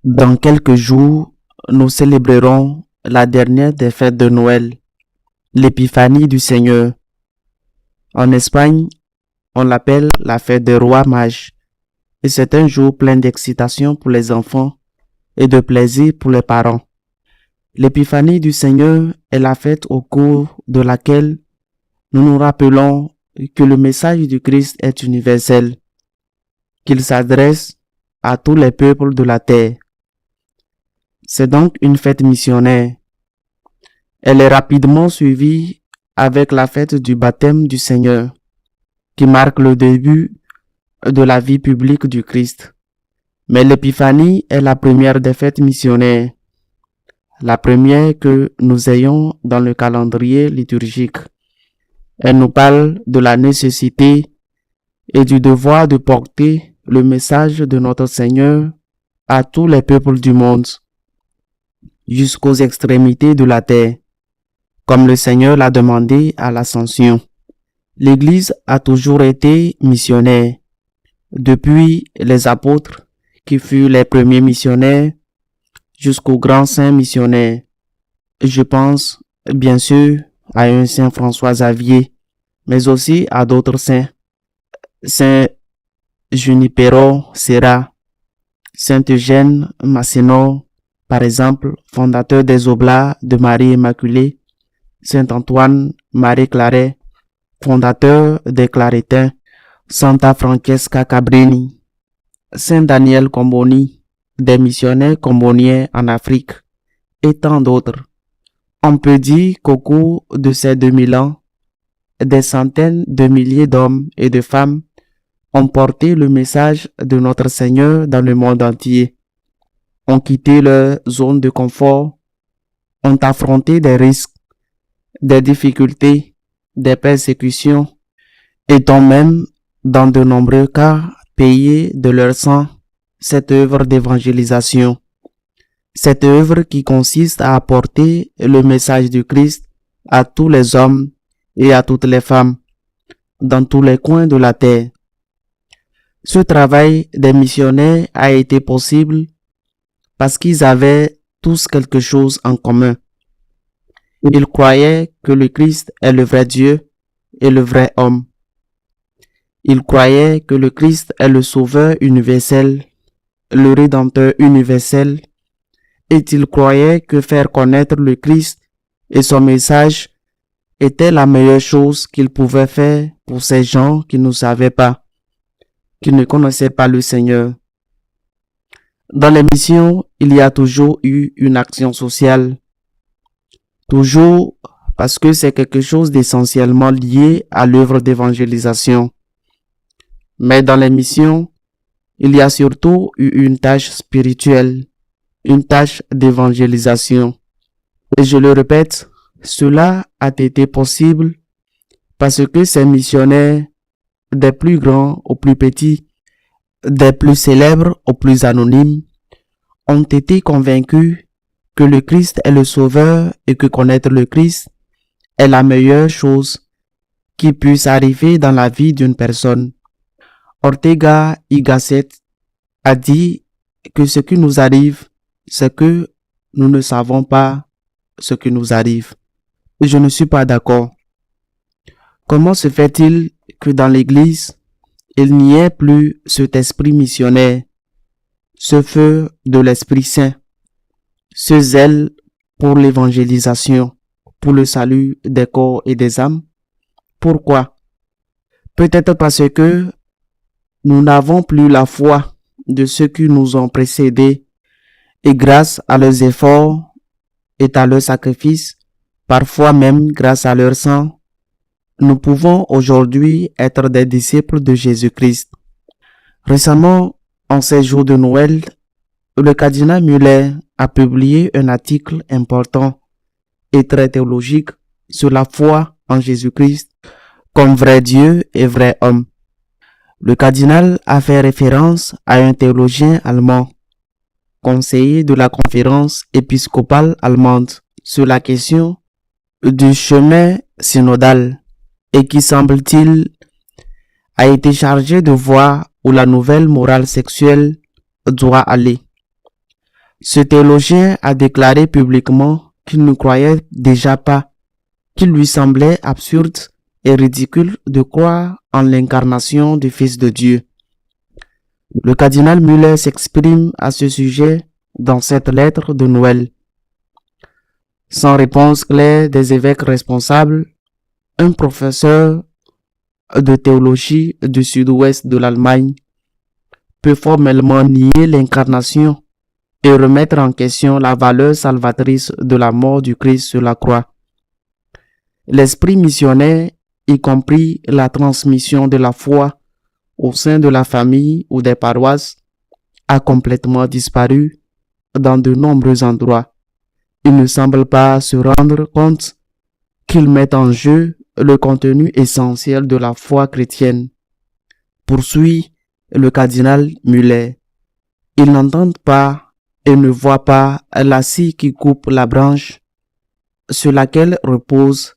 Dans quelques jours, nous célébrerons la dernière des fêtes de Noël, l'Épiphanie du Seigneur. En Espagne, on l'appelle la fête des rois mages et c'est un jour plein d'excitation pour les enfants et de plaisir pour les parents. L'Épiphanie du Seigneur est la fête au cours de laquelle nous nous rappelons que le message du Christ est universel, qu'il s'adresse à tous les peuples de la terre. C'est donc une fête missionnaire. Elle est rapidement suivie avec la fête du baptême du Seigneur, qui marque le début de la vie publique du Christ. Mais l'Épiphanie est la première des fêtes missionnaires, la première que nous ayons dans le calendrier liturgique. Elle nous parle de la nécessité et du devoir de porter le message de notre Seigneur à tous les peuples du monde, jusqu'aux extrémités de la terre, comme le Seigneur l'a demandé à l'Ascension. L'Église a toujours été missionnaire, depuis les apôtres qui furent les premiers missionnaires jusqu'aux grands saints missionnaires. Je pense bien sûr à un saint François Xavier, mais aussi à d'autres saints. Saint Junipero Serra, Saint Eugène Masseno, par exemple, fondateur des Oblats de Marie Immaculée, Saint Antoine Marie Claret, fondateur des Claretins, Santa Francesca Cabrini, Saint Daniel Comboni, des missionnaires comboniens en Afrique, et tant d'autres. On peut dire qu'au cours de ces 2000 ans, des centaines de milliers d'hommes et de femmes ont porté le message de notre Seigneur dans le monde entier, ont quitté leur zone de confort, ont affronté des risques, des difficultés, des persécutions, et ont même, dans de nombreux cas, payé de leur sang cette œuvre d'évangélisation. Cette œuvre qui consiste à apporter le message du Christ à tous les hommes et à toutes les femmes, dans tous les coins de la terre. Ce travail des missionnaires a été possible parce qu'ils avaient tous quelque chose en commun. Ils croyaient que le Christ est le vrai Dieu et le vrai homme. Ils croyaient que le Christ est le Sauveur universel, le Rédempteur universel, et ils croyaient que faire connaître le Christ et son message était la meilleure chose qu'ils pouvaient faire pour ces gens qui ne savaient pas, qui ne connaissaient pas le Seigneur. Dans les missions, il y a toujours eu une action sociale. Toujours parce que c'est quelque chose d'essentiellement lié à l'œuvre d'évangélisation. Mais dans les missions, il y a surtout eu une tâche spirituelle, une tâche d'évangélisation. Et je le répète, cela a été possible parce que ces missionnaires, des plus grands aux plus petits, des plus célèbres aux plus anonymes, ont été convaincus que le Christ est le Sauveur et que connaître le Christ est la meilleure chose qui puisse arriver dans la vie d'une personne. Ortega y Gasset a dit que ce qui nous arrive, c'est que nous ne savons pas ce qui nous arrive. Et je ne suis pas d'accord. Comment se fait-il que dans l'Église, il n'y ait plus cet esprit missionnaire, ce feu de l'Esprit Saint, ce zèle pour l'évangélisation, pour le salut des corps et des âmes? Pourquoi? Peut-être parce que nous n'avons plus la foi de ceux qui nous ont précédés et grâce à leurs efforts et à leurs sacrifices, parfois même grâce à leur sang, nous pouvons aujourd'hui être des disciples de Jésus-Christ. Récemment, en ces jours de Noël, le cardinal Müller a publié un article important et très théologique sur la foi en Jésus-Christ comme vrai Dieu et vrai homme. Le cardinal a fait référence à un théologien allemand, conseiller de la conférence épiscopale allemande sur la question du chemin synodal et qui, semble-t-il, a été chargé de voir où la nouvelle morale sexuelle doit aller. Ce théologien a déclaré publiquement qu'il ne croyait déjà pas, qu'il lui semblait absurde et ridicule de croire en l'incarnation du Fils de Dieu. Le cardinal Müller s'exprime à ce sujet dans cette lettre de Noël. Sans réponse claire des évêques responsables, un professeur de théologie du sud-ouest de l'Allemagne peut formellement nier l'incarnation et remettre en question la valeur salvatrice de la mort du Christ sur la croix. L'esprit missionnaire, y compris la transmission de la foi au sein de la famille ou des paroisses, a complètement disparu dans de nombreux endroits. Il ne semble pas se rendre compte qu'il met en jeu le contenu essentiel de la foi chrétienne. Poursuit le cardinal Müller. Ils n'entendent pas et ne voient pas la scie qui coupe la branche sur laquelle repose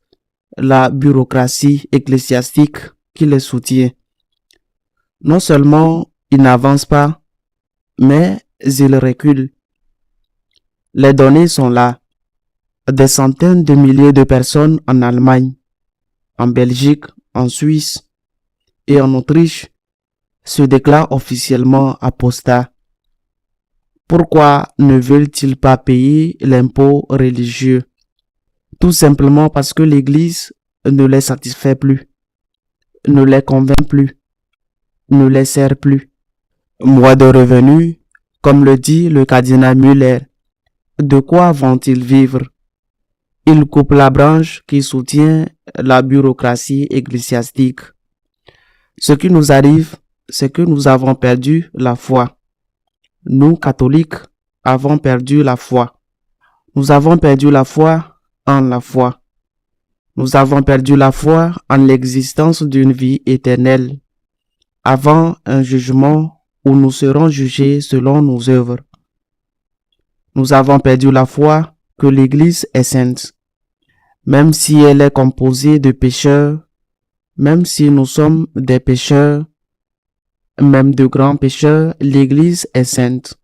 la bureaucratie ecclésiastique qui les soutient. Non seulement ils n'avancent pas, mais ils reculent. Les données sont là. Des centaines de milliers de personnes en Allemagne, en Belgique, en Suisse et en Autriche se déclarent officiellement apostats. Pourquoi ne veulent-ils pas payer l'impôt religieux? Tout simplement parce que l'Église ne les satisfait plus, ne les convainc plus, ne les sert plus. Moins de revenus, comme le dit le cardinal Müller, de quoi vont-ils vivre? Ils coupent la branche qui soutient la bureaucratie ecclésiastique. Ce qui nous arrive, c'est que nous avons perdu la foi. Nous, catholiques, avons perdu la foi. Nous avons perdu la foi en la foi. Nous avons perdu la foi en l'existence d'une vie éternelle, avant un jugement où nous serons jugés selon nos œuvres. Nous avons perdu la foi que l'Église est sainte. Même si elle est composée de pécheurs, même si nous sommes des pécheurs, même de grands pécheurs, l'Église est sainte.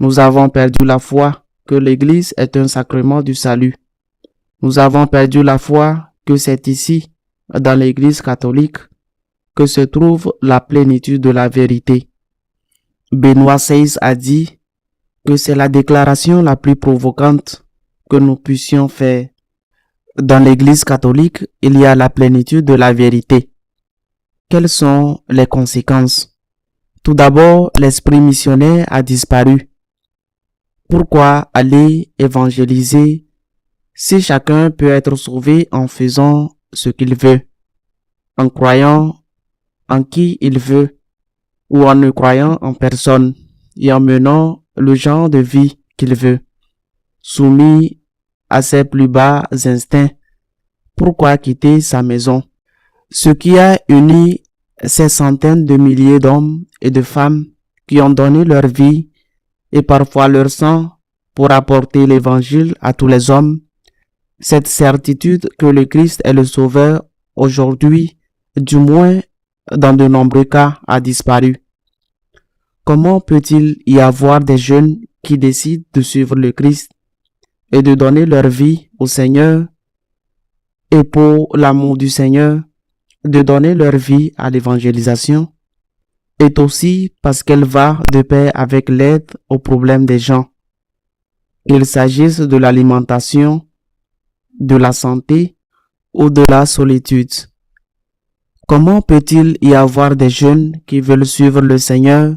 Nous avons perdu la foi que l'Église est un sacrement du salut. Nous avons perdu la foi que c'est ici, dans l'Église catholique, que se trouve la plénitude de la vérité. Benoît XVI a dit que c'est la déclaration la plus provocante que nous puissions faire. Dans l'Église catholique, il y a la plénitude de la vérité. Quelles sont les conséquences? Tout d'abord, l'esprit missionnaire a disparu. Pourquoi aller évangéliser si chacun peut être sauvé en faisant ce qu'il veut, en croyant en qui il veut, ou en ne croyant en personne, et en menant le genre de vie qu'il veut, soumis à ses plus bas instincts? Pourquoi quitter sa maison? Ce qui a uni ces centaines de milliers d'hommes et de femmes qui ont donné leur vie et parfois leur sang pour apporter l'évangile à tous les hommes, cette certitude que le Christ est le Sauveur aujourd'hui, du moins dans de nombreux cas, a disparu. Comment peut-il y avoir des jeunes qui décident de suivre le Christ et de donner leur vie au Seigneur et pour l'amour du Seigneur, de donner leur vie à l'évangélisation, est aussi parce qu'elle va de pair avec l'aide aux problèmes des gens, qu'il s'agisse de l'alimentation, de la santé ou de la solitude. Comment peut-il y avoir des jeunes qui veulent suivre le Seigneur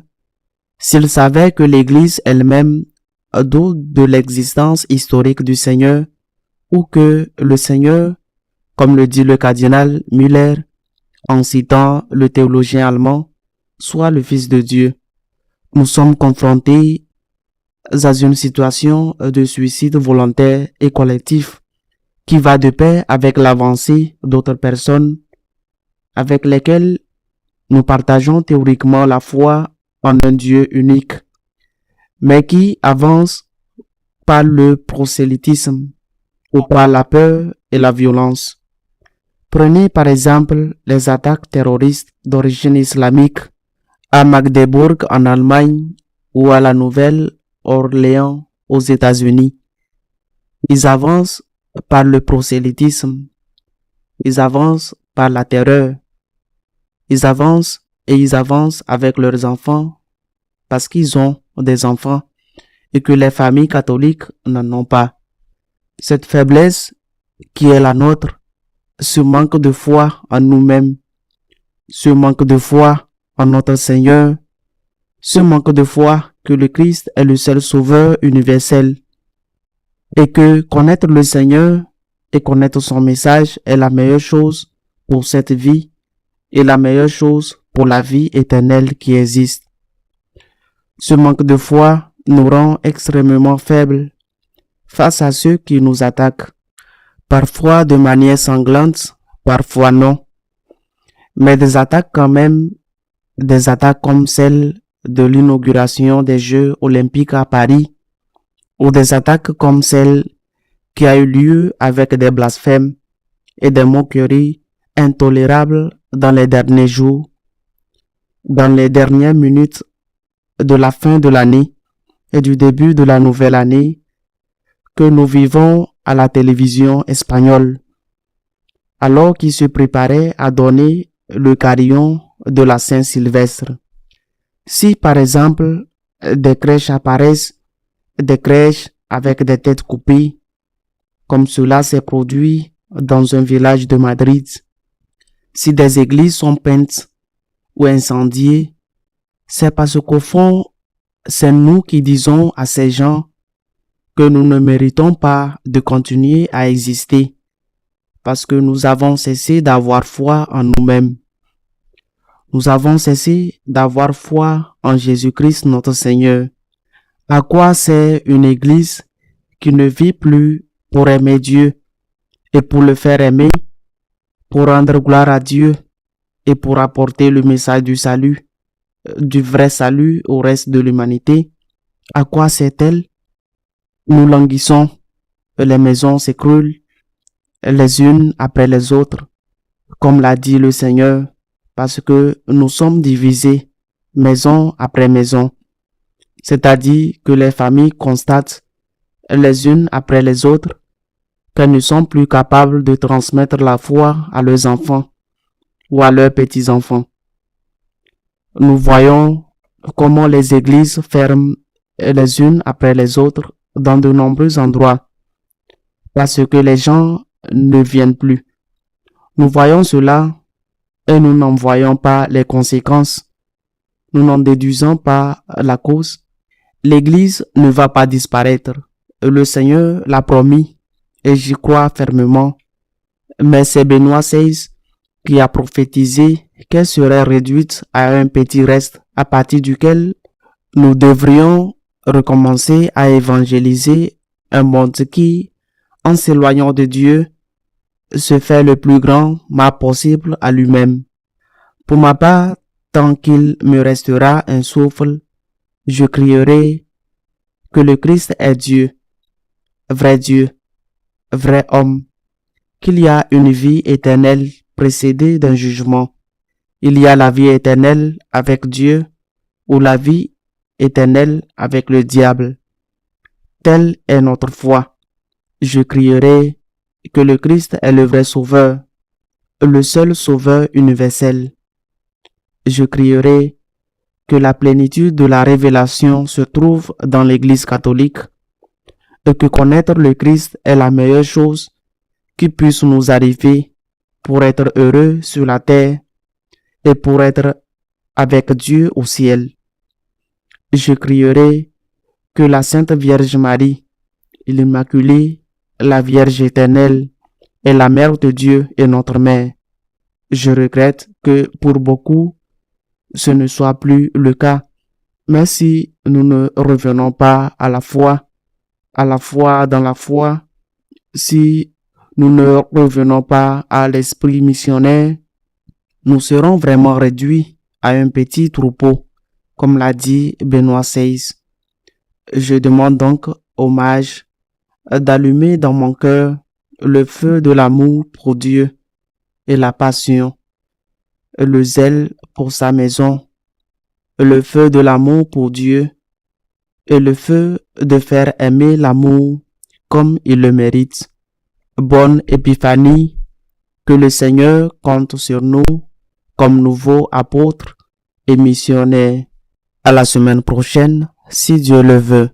s'ils savaient que l'Église elle-même doute de l'existence historique du Seigneur ou que le Seigneur, comme le dit le cardinal Müller en citant le théologien allemand, soit le Fils de Dieu? Nous sommes confrontés à une situation de suicide volontaire et collectif qui va de pair avec l'avancée d'autres personnes avec lesquelles nous partageons théoriquement la foi en un Dieu unique, mais qui avancent par le prosélytisme ou par la peur et la violence. Prenez par exemple les attaques terroristes d'origine islamique à Magdebourg en Allemagne ou à la Orléans aux États-Unis. Ils avancent par le prosélytisme. Ils avancent par la terreur. Ils avancent et ils avancent avec leurs enfants parce qu'ils ont des enfants et que les familles catholiques n'en ont pas. Cette faiblesse qui est la nôtre, ce manque de foi en nous-mêmes, ce manque de foi en notre Seigneur, ce manque de foi que le Christ est le seul sauveur universel et que connaître le Seigneur et connaître son message est la meilleure chose pour cette vie et la meilleure chose pour la vie éternelle qui existe. Ce manque de foi nous rend extrêmement faibles face à ceux qui nous attaquent, parfois de manière sanglante, parfois non, mais des attaques quand même, des attaques comme celle de l'inauguration des Jeux olympiques à Paris, ou des attaques comme celle qui a eu lieu avec des blasphèmes et des moqueries intolérables dans les derniers jours, dans les dernières minutes de la fin de l'année et du début de la nouvelle année que nous vivons à la télévision espagnole, alors qu'ils se préparaient à donner le carillon de la Saint-Sylvestre. Si par exemple des crèches apparaissent, des crèches avec des têtes coupées, comme cela s'est produit dans un village de Madrid, si des églises sont peintes ou incendiées, c'est parce qu'au fond, c'est nous qui disons à ces gens que nous ne méritons pas de continuer à exister parce que nous avons cessé d'avoir foi en nous-mêmes. Nous avons cessé d'avoir foi en Jésus-Christ notre Seigneur. À quoi sert une église qui ne vit plus pour aimer Dieu et pour le faire aimer, pour rendre gloire à Dieu et pour apporter le message du salut, du vrai salut au reste de l'humanité? À quoi sert-elle? Nous languissons, les maisons s'écroulent, les unes après les autres, comme l'a dit le Seigneur, parce que nous sommes divisés, maison après maison. C'est-à-dire que les familles constatent, les unes après les autres, qu'elles ne sont plus capables de transmettre la foi à leurs enfants ou à leurs petits-enfants. Nous voyons comment les églises ferment les unes après les autres dans de nombreux endroits, parce que les gens ne viennent plus. Nous voyons cela et nous n'en voyons pas les conséquences. Nous n'en déduisons pas la cause. L'Église ne va pas disparaître. Le Seigneur l'a promis et j'y crois fermement. Mais c'est Benoît XVI qui a prophétisé qu'elle serait réduite à un petit reste à partir duquel nous devrions recommencer à évangéliser un monde qui, en s'éloignant de Dieu, se fait le plus grand mal possible à lui-même. Pour ma part, tant qu'il me restera un souffle, je crierai que le Christ est Dieu, vrai homme, qu'il y a une vie éternelle précédée d'un jugement. Il y a la vie éternelle avec Dieu ou la vie éternelle avec le diable. Telle est notre foi. Je crierai que le Christ est le vrai sauveur, le seul sauveur universel. Je crierai que la plénitude de la révélation se trouve dans l'Église catholique et que connaître le Christ est la meilleure chose qui puisse nous arriver pour être heureux sur la terre et pour être avec Dieu au ciel. Je crierai que la Sainte Vierge Marie, l'Immaculée, la Vierge éternelle, est la Mère de Dieu et notre Mère. Je regrette que pour beaucoup, ce ne soit plus le cas. Mais si nous ne revenons pas à la foi dans la foi, si nous ne revenons pas à l'esprit missionnaire, nous serons vraiment réduits à un petit troupeau, comme l'a dit Benoît XVI. Je demande donc au mage d'allumer dans mon cœur le feu de l'amour pour Dieu et la passion, le zèle pour sa maison, le feu de l'amour pour Dieu et le feu de faire aimer l'amour comme il le mérite. Bonne Épiphanie, que le Seigneur compte sur nous comme nouveaux apôtres et missionnaires. À la semaine prochaine, si Dieu le veut.